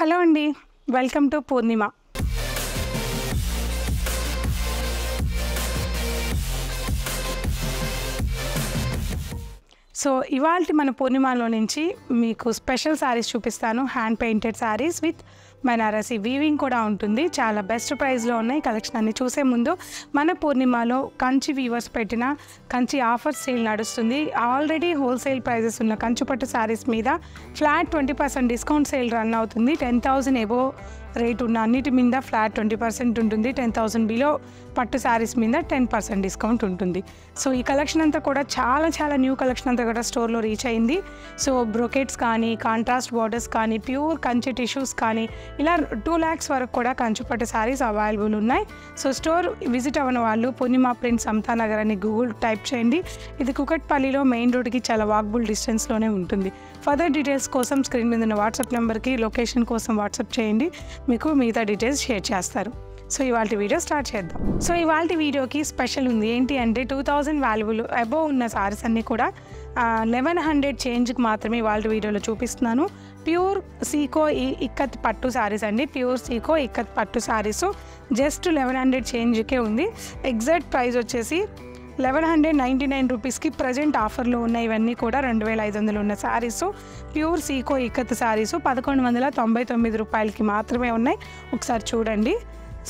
Hello అండి, welcome to Purnima. So ఇవాల్టి మన పూర్ణిమలో నుంచి మీకు స్పెషల్ శారీస్ చూపిస్తాను. Hand painted saris with Banarasi weaving కూడా ఉంటుంది. చాలా బెస్ట్ ప్రైస్లో ఉన్నాయి. కలెక్షన్ అన్ని చూసే ముందు మన పూర్ణిమలో కంచి వీవర్స్ పెట్టిన కంచి ఆఫర్ సేల్ నడుస్తుంది. ఆల్రెడీ హోల్సేల్ ప్రైజెస్ ఉన్న కంచి పట్టు శారీస్ మీద ఫ్లాట్ 20% డిస్కౌంట్ సేల్ రన్ అవుతుంది. 10,000 ఎబో రేట్ ఉన్న అన్నిటి మీద ఫ్లాట్ 20% ఉంటుంది. 10,000 బిలో పట్టు శారీస్ మీద 10% డిస్కౌంట్ ఉంటుంది. సో ఈ కలెక్షన్ అంతా కూడా చాలా న్యూ కలెక్షన్ అంతా కూడా స్టోర్లో రీచ్ అయింది. సో బ్రొకెట్స్ కానీ, కాంట్రాస్ట్ బార్డర్స్ కానీ, ప్యూర్ కంచి టిష్యూస్ కానీ, ఇలా 2 lakhs వరకు కూడా కంచి పట్టు శారీస్ అవైలబుల్ ఉన్నాయి. సో స్టోర్ విజిట్ అవ్వని వాళ్ళు పూర్ణిమ ప్రింట్స్ సమతానగర్ అని గూగుల్ టైప్ చేయండి. ఇది కుకట్పల్లిలో మెయిన్ రోడ్కి చాలా వాకబుల్ డిస్టెన్స్లోనే ఉంటుంది. ఫర్దర్ డీటెయిల్స్ కోసం స్క్రీన్ మీద ఉన్న వాట్సాప్ నెంబర్కి లొకేషన్ కోసం వాట్సాప్ చేయండి, మీకు మిగతా డీటెయిల్స్ షేర్ చేస్తారు. సో ఇవాళ వీడియో స్టార్ట్ చేద్దాం. సో ఇవాళ వీడియోకి స్పెషల్ ఉంది. ఏంటి అంటే 2,000 వాల్యుబుల్ అబోవ్ ఉన్న సారీస్ అన్నీ కూడా 1100 చేంజ్కి మాత్రమే ఇవాళ వీడియోలో చూపిస్తున్నాను. ప్యూర్ సీకో ఇక్కత్ పట్టు సారీస్ అండి. ప్యూర్ సీకో ఇక్కత్ పట్టు సారీస్ జస్ట్ 1100 చేంజ్కే ఉంది. ఎగ్జాక్ట్ ప్రైస్ వచ్చేసి 1199 రూపీస్కి ప్రజెంట్ ఆఫర్లో ఉన్న ఇవన్నీ కూడా 2,500 ఉన్న శారీస్. ప్యూర్ సీకో ఇక్కత్ శారీస్ 1199 రూపాయలకి మాత్రమే ఉన్నాయి. ఒకసారి చూడండి.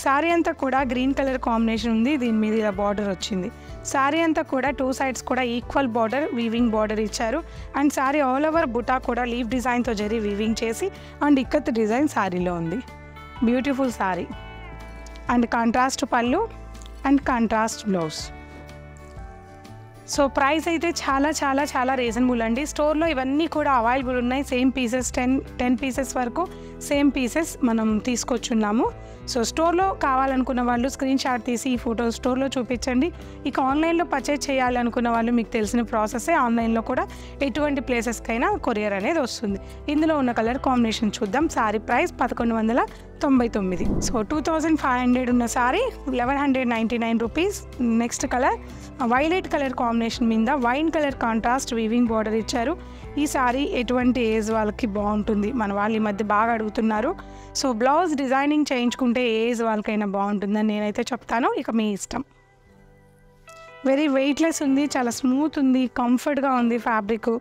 శారీ అంతా కూడా గ్రీన్ కలర్ కాంబినేషన్ ఉంది. దీని మీద ఇలా బార్డర్ వచ్చింది. శారీ అంతా కూడా 2 sides కూడా ఈక్వల్ బార్డర్, వీవింగ్ బార్డర్ ఇచ్చారు. అండ్ శారీ ఆల్ ఓవర్ బుటా కూడా లీఫ్ డిజైన్తో జరి వీవింగ్ చేసి అండ్ ఇక్కత్ డిజైన్ శారీలో ఉంది. బ్యూటిఫుల్ శారీ అండ్ కాంట్రాస్ట్ పళ్ళు and contrast blouse. So price అయితే చాలా రీజనబుల్ అండి. స్టోర్లో ఇవన్నీ కూడా అవైలబుల్ ఉన్నాయి. సేమ్ పీసెస్ 10 పీసెస్ వరకు సేమ్ పీసెస్ మనం తీసుకొచ్చున్నాము. సో స్టోర్లో కావాలనుకున్న వాళ్ళు స్క్రీన్ షాట్ తీసి ఈ ఫోటో స్టోర్లో చూపించండి. ఇక ఆన్లైన్లో పర్చేజ్ చేయాలనుకున్న వాళ్ళు మీకు తెలిసిన ప్రాసెసే. ఆన్లైన్లో కూడా ఎటువంటి ప్లేసెస్కైనా కొరియర్ అనేది వస్తుంది. ఇందులో ఉన్న కలర్ కాంబినేషన్ చూద్దాం. శారీ ప్రైస్ 1199. సో 2,500 ఉన్న sari 1199 rupees. Next colour violet colour combination మీద wine colour contrast weaving border ఇచ్చారు. ఈ శారీ ఎటువంటి ఏజ్ వాళ్ళకి బాగుంటుంది, మన వాళ్ళు ఈ మధ్య బాగా అడుగుతున్నారు. సో బ్లౌజ్ డిజైనింగ్ చేయించుకుంటే ఏ ఏజ్ వాళ్ళకైనా బాగుంటుందని నేనైతే చెప్తాను. ఇక మీ ఇష్టం. వెరీ వెయిట్లెస్ ఉంది, చాలా స్మూత్ ఉంది, కంఫర్ట్గా ఉంది fabric.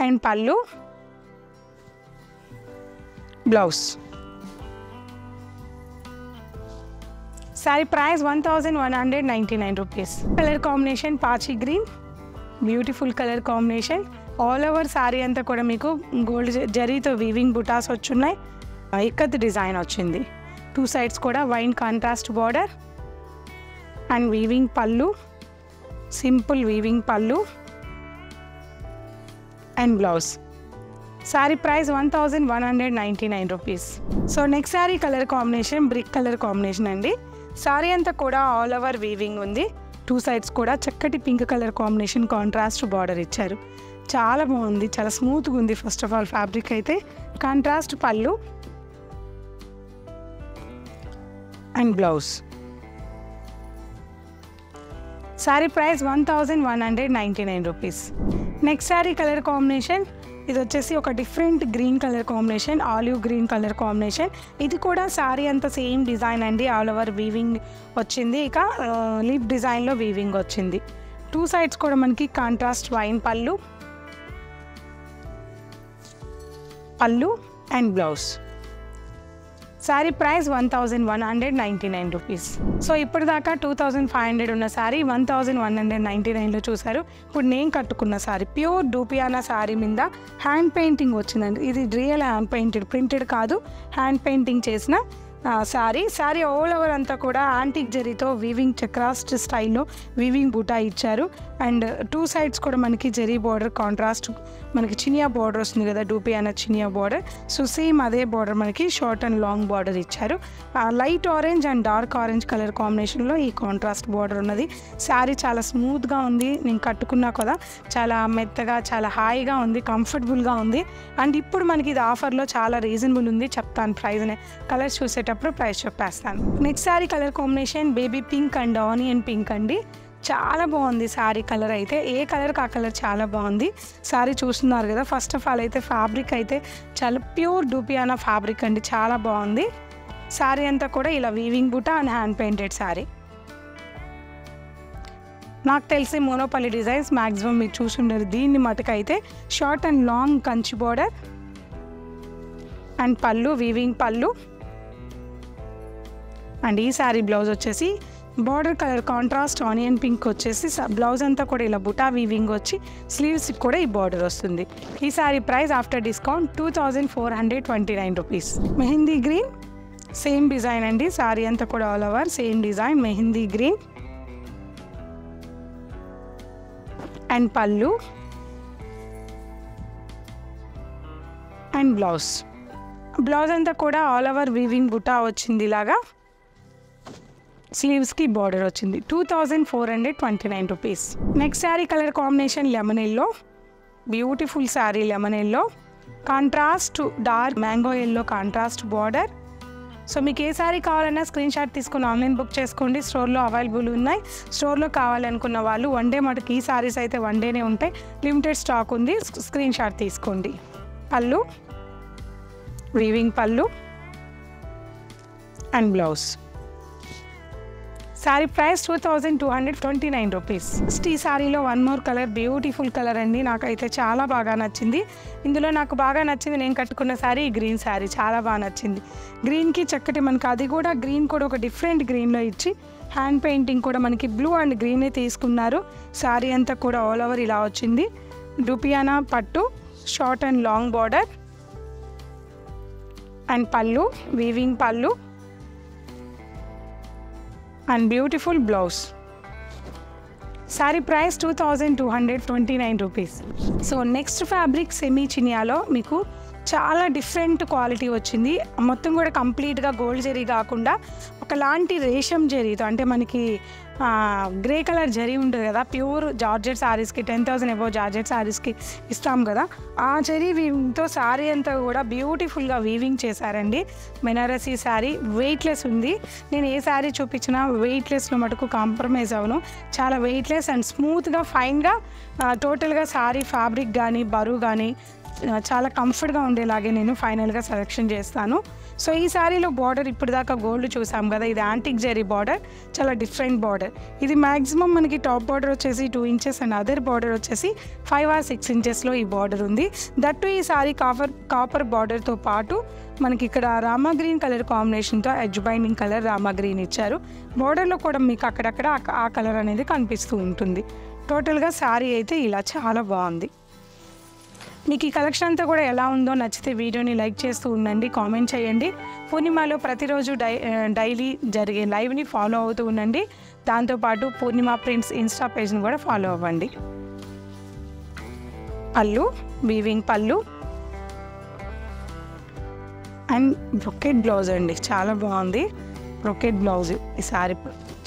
And pallu, blouse. Sari price 1199 rupees. Colour combination పాచి green, beautiful colour combination. All over sari అంతా కూడా మీకు గోల్డ్ జరీతో వీవింగ్ బుటాస్ వచ్చున్నాయి. ఇక్కత్ డిజైన్ వచ్చింది. 2 sides కూడా wine contrast border and weaving pallu, simple weaving pallu and blouse. Sari price 1199 rupees. So next sari colour combination brick colour combination అండి. శారీ అంతా కూడా ఆల్ ఓవర్ వీవింగ్ ఉంది. 2 sides కూడా చక్కటి pink colour combination contrast border ఇచ్చారు. చాలా బాగుంది, చాలా స్మూత్గా ఉంది. ఫస్ట్ ఆఫ్ ఆల్ ఫ్యాబ్రిక్ అయితే కాంట్రాస్ట్ పళ్ళు and blouse. Sari price 1199 rupees. Next sari colour combination ఇది వచ్చేసి ఒక different green colour combination, olive green colour combination. ఇది కూడా శారీ అంతా సేమ్ డిజైన్ అండి. ఆల్ ఓవర్ వీవింగ్ వచ్చింది. ఇక లీఫ్ డిజైన్లో వీవింగ్ వచ్చింది. 2 sides కూడా మనకి కాంట్రాస్ట్ వైన్ పళ్ళు and blouse. Sari price 1199 rupees. So ఇప్పుడు దాకా 2,500 ఉన్న శారీ 1199లో చూసారు. ఇప్పుడు నేను కట్టుకున్న శారీ ప్యూర్ డూపియానా శారీ మీద హ్యాండ్ పెయింటింగ్ వచ్చిందండి. ఇది రియల్ హ్యాండ్ పెయింటెడ్, ప్రింటెడ్ కాదు, హ్యాండ్ పెయింటింగ్ చేసిన శారీ ఆల్ ఓవర్ అంతా కూడా యాంటిక్ జరీతో వీవింగ్ చక్రాస్ట్ స్టైల్లో వీవింగ్ బూటా ఇచ్చారు. అండ్ 2 sides కూడా మనకి జరీ బార్డర్ కాంట్రాస్ట్, మనకి చినియా బార్డర్ వస్తుంది కదా, డూపియానా చినియా బార్డర్. సో సేమ్ అదే బార్డర్ మనకి షార్ట్ అండ్ లాంగ్ బార్డర్ ఇచ్చారు. Light orange and dark orange colour కాంబినేషన్లో ఈ కాంట్రాస్ట్ బార్డర్ ఉన్నది. శారీ చాలా స్మూత్గా ఉంది. నేను కట్టుకున్నా కదా, చాలా మెత్తగా, చాలా హాయిగా ఉంది, కంఫర్టబుల్గా ఉంది. అండ్ ఇప్పుడు మనకి ఇది ఆఫర్లో చాలా రీజనబుల్ ఉంది. చెప్తాను ప్రైస్నే, కలర్స్ చూసేటప్పుడు ప్రైస్ చెప్పేస్తాను. Next sari colour combination baby pink and onion pink అండి. చాలా బాగుంది శారీ కలర్ అయితే, ఏ కలర్కి ఆ కలర్ చాలా బాగుంది. శారీ చూస్తున్నారు కదా. ఫస్ట్ ఆఫ్ ఆల్ అయితే ఫ్యాబ్రిక్ అయితే చాలా ప్యూర్ డూపియానా ఫ్యాబ్రిక్ అండి, చాలా బాగుంది. శారీ అంతా కూడా ఇలా వీవింగ్ బూటా అండ్ హ్యాండ్ పెయింటెడ్ శారీ. నాకు తెలిసి మోనోపల్లి డిజైన్స్ మ్యాక్సిమం మీరు చూసుండరు. దీన్ని మటుకైతే short and long Kanchi border and pallu, weaving pallu. And ఈ శారీ బ్లౌజ్ వచ్చేసి border colour contrast onion pink వచ్చేసి బ్లౌజ్ అంతా కూడా ఇలా బుటా వీవింగ్ వచ్చి స్లీవ్స్కి కూడా ఈ బార్డర్ వస్తుంది. ఈ sari price after discount 2429 rupees. Mehndi green same design అండి, శారీ అంతా కూడా all over same design mehndi green. And పళ్ళు అండ్ బ్లౌజ్ అంతా కూడా ఆల్ ఓవర్ వీవింగ్ బుటా వచ్చింది ఇలాగా. స్లీవ్స్కి బార్డర్ వచ్చింది. 2429 rupees. Next sari colour combination lemon yellow, beautiful sari lemon yellow, contrast dark mango yellow contrast border. So మీకు ఏ శారీ కావాలన్నా స్క్రీన్ షాట్ తీసుకుని ఆన్లైన్ బుక్ చేసుకోండి, స్టోర్లో అవైలబుల్ ఉన్నాయి. స్టోర్లో కావాలనుకున్న వాళ్ళు వన్ డే మటుకు ఈ శారీస్ అయితే వన్ డేనే ఉంటాయి, లిమిటెడ్ స్టాక్ ఉంది, స్క్రీన్ షాట్ తీసుకోండి. పళ్ళు weaving pallu and blouse. Sari price 2229 rupees. ఈ శారీలో one more colour, beautiful colour అండి, నాకైతే చాలా బాగా నచ్చింది. ఇందులో నాకు బాగా నచ్చింది నేను కట్టుకున్న శారీ గ్రీన్ శారీ, చాలా బాగా నచ్చింది. గ్రీన్కి చక్కటి మనకి అది కూడా గ్రీన్ కూడా ఒక డిఫరెంట్ గ్రీన్లో ఇచ్చి హ్యాండ్ పెయింటింగ్ కూడా మనకి బ్లూ అండ్ గ్రీనే తీసుకున్నారు. శారీ అంతా కూడా ఆల్ ఓవర్ ఇలా వచ్చింది. డూపియానా పట్టు, short and long border and pallu, weaving pallu and beautiful blouse. Sari price 2229 rupees. So next fabric semi చినియాలో మీకు చాలా డిఫరెంట్ క్వాలిటీ వచ్చింది. మొత్తం కూడా కంప్లీట్గా గోల్డ్ జరీ కాకుండా ఒకలాంటి రేషం జరీతో, అంటే మనకి గ్రే కలర్ జరీ ఉంటుంది కదా, ప్యూర్ జార్జెట్ శారీస్కి 10,000 అబోవ్ జార్జెట్ శారీస్కి ఇస్తాం కదా, ఆ జరీ వీవింగ్తో శారీ అంతా కూడా బ్యూటిఫుల్గా వీవింగ్ చేశారండి. బెనారసీ శారీ వెయిట్లెస్ ఉంది. నేను ఏ శారీ చూపించినా వెయిట్లెస్లో మటుకు కాంప్రమైజ్ అవ్వను. చాలా వెయిట్లెస్ అండ్ స్మూత్గా ఫైన్గా టోటల్గా శారీ ఫ్యాబ్రిక్ కానీ బరువు కానీ చాలా కంఫర్ట్గా ఉండేలాగే నేను ఫైనల్గా సెలెక్షన్ చేస్తాను. సో ఈ శారీలో బార్డర్ ఇప్పుడు దాకా గోల్డ్ చూసాం కదా, ఇది యాంటిక్ జరీ బార్డర్, చాలా డిఫరెంట్ బార్డర్. ఇది మ్యాక్సిమం మనకి టాప్ బార్డర్ వచ్చేసి 2 ఇంచెస్ అండ్ అదర్ బార్డర్ వచ్చేసి 5 or 6 ఇంచెస్లో ఈ బార్డర్ ఉంది. దట్టు ఈ శారీ కాపర్ బార్డర్తో పాటు మనకి ఇక్కడ రామా గ్రీన్ కలర్ కాంబినేషన్తో edge binding colour Rama green ఇచ్చారు. బార్డర్లో కూడా మీకు అక్కడక్కడ ఆ కలర్ అనేది కనిపిస్తూ ఉంటుంది. టోటల్గా శారీ అయితే ఇలా చాలా బాగుంది. మీకు ఈ కలెక్షన్ అంతా కూడా ఎలా ఉందో నచ్చితే వీడియోని లైక్ చేస్తూ ఉండండి, కామెంట్ చేయండి. పూర్ణిమలో ప్రతిరోజు డైలీ జరిగే లైవ్ని ఫాలో అవుతూ ఉండండి. దాంతోపాటు పూర్ణిమ ప్రింట్స్ ఇన్స్టా పేజ్ని కూడా ఫాలో అవ్వండి. పళ్ళు weaving pallu and brocade blouse అండి, చాలా బాగుంది. బ్రొకెట్ బ్లౌజ్ ఈ శారీ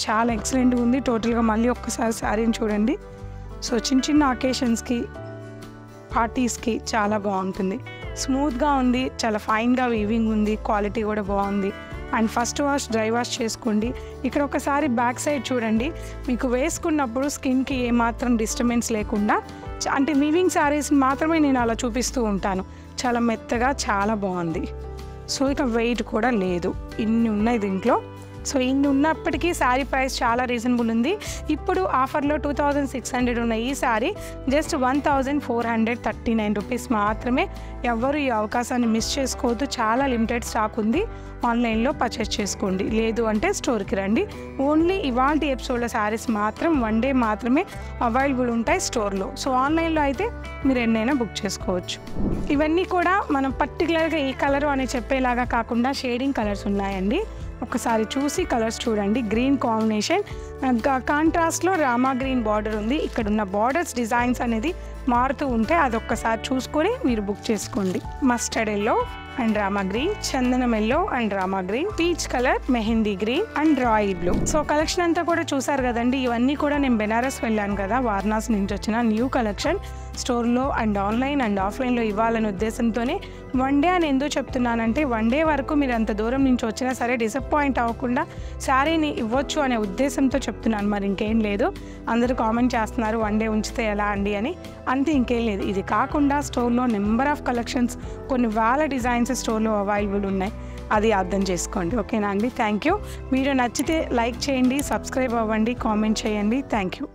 చాలా ఎక్సలెంట్గా ఉంది. టోటల్గా మళ్ళీ ఒక్కసారి శారీని చూడండి. సో చిన్న అకేషన్స్కి పార్టీస్కి చాలా బాగుంటుంది. స్మూత్గా ఉంది, చాలా ఫైన్గా వీవింగ్ ఉంది, క్వాలిటీ కూడా బాగుంది. And first wash dry wash చేసుకోండి. ఇక్కడ ఒకసారి బ్యాక్ సైడ్ చూడండి, మీకు వేసుకున్నప్పుడు స్కిన్కి ఏమాత్రం డిస్టర్బెన్స్ లేకుండా, అంటే వీవింగ్ శారీస్ మాత్రమే నేను అలా చూపిస్తూ ఉంటాను. చాలా మెత్తగా చాలా బాగుంది. సో ఇక వెయిట్ కూడా లేదు, ఇన్ని ఉన్నాయి దీంట్లో. సో ఇన్ని ఉన్నప్పటికీ శారీ ప్రైస్ చాలా రీజనబుల్ ఉంది. ఇప్పుడు ఆఫర్లో 2600 ఉన్న ఈ శారీ జస్ట్ 1439 రూపీస్ మాత్రమే. ఎవ్వరు ఈ అవకాశాన్ని మిస్ చేసుకోవద్దు, చాలా లిమిటెడ్ స్టాక్ ఉంది. ఆన్లైన్లో పర్చేస్ చేసుకోండి, లేదు అంటే స్టోర్కి రండి. ఓన్లీ ఇవాళ ఎపిసోడ్లో శారీస్ మాత్రం వన్ డే మాత్రమే అవైలబుల్ ఉంటాయి స్టోర్లో. సో ఆన్లైన్లో అయితే మీరు ఎన్నైనా బుక్ చేసుకోవచ్చు. ఇవన్నీ కూడా మనం పర్టికులర్గా ఈ కలరు అని చెప్పేలాగా కాకుండా షేడింగ్ కలర్స్ ఉన్నాయండి. ఒకసారి చూసి కలర్స్ చూడండి. గ్రీన్ కాంబినేషన్ కాంట్రాస్ట్లో రామా గ్రీన్ బార్డర్ ఉంది. ఇక్కడ ఉన్న బార్డర్స్ డిజైన్స్ అనేది మారుతూ ఉంటే అదొక్కసారి చూసుకొని మీరు బుక్ చేసుకోండి. Mustard yellow and Rama green, చందనం yellow and Rama green, peach colour, mehndi green and royal blue. So collection అంతా కూడా చూసారు కదండి. ఇవన్నీ కూడా నేను బెనారస్ వెళ్ళాను కదా, వారణాసి నుంచి వచ్చిన న్యూ కలెక్షన్. స్టోర్లో అండ్ ఆన్లైన్ అండ్ ఆఫ్లైన్లో ఇవ్వాలనే ఉద్దేశంతోనే వన్ డే అని ఎందుకు చెప్తున్నానంటే వన్ డే వరకు మీరు అంత దూరం నుంచి వచ్చినా సరే డిసప్పాయింట్ అవ్వకుండా శారీని ఇవ్వచ్చు అనే ఉద్దేశంతో చెప్తున్నాను. మరి ఇంకేం లేదు. అందరూ కామెంట్ చేస్తున్నారు వన్ డే ఉంచితే ఎలా అండి అని. అంతే, ఇంకేం లేదు. ఇది కాకుండా స్టోర్లో నెంబర్ ఆఫ్ కలెక్షన్స్, కొన్ని వేల డిజైన్స్ స్టోర్లో అవైలబుల్ ఉన్నాయి. అది అర్థం చేసుకోండి. ఓకేనా అండి? Thank you. వీడియో నచ్చితే లైక్ చేయండి, సబ్స్క్రైబ్ అవ్వండి, కామెంట్ చేయండి. Thank you.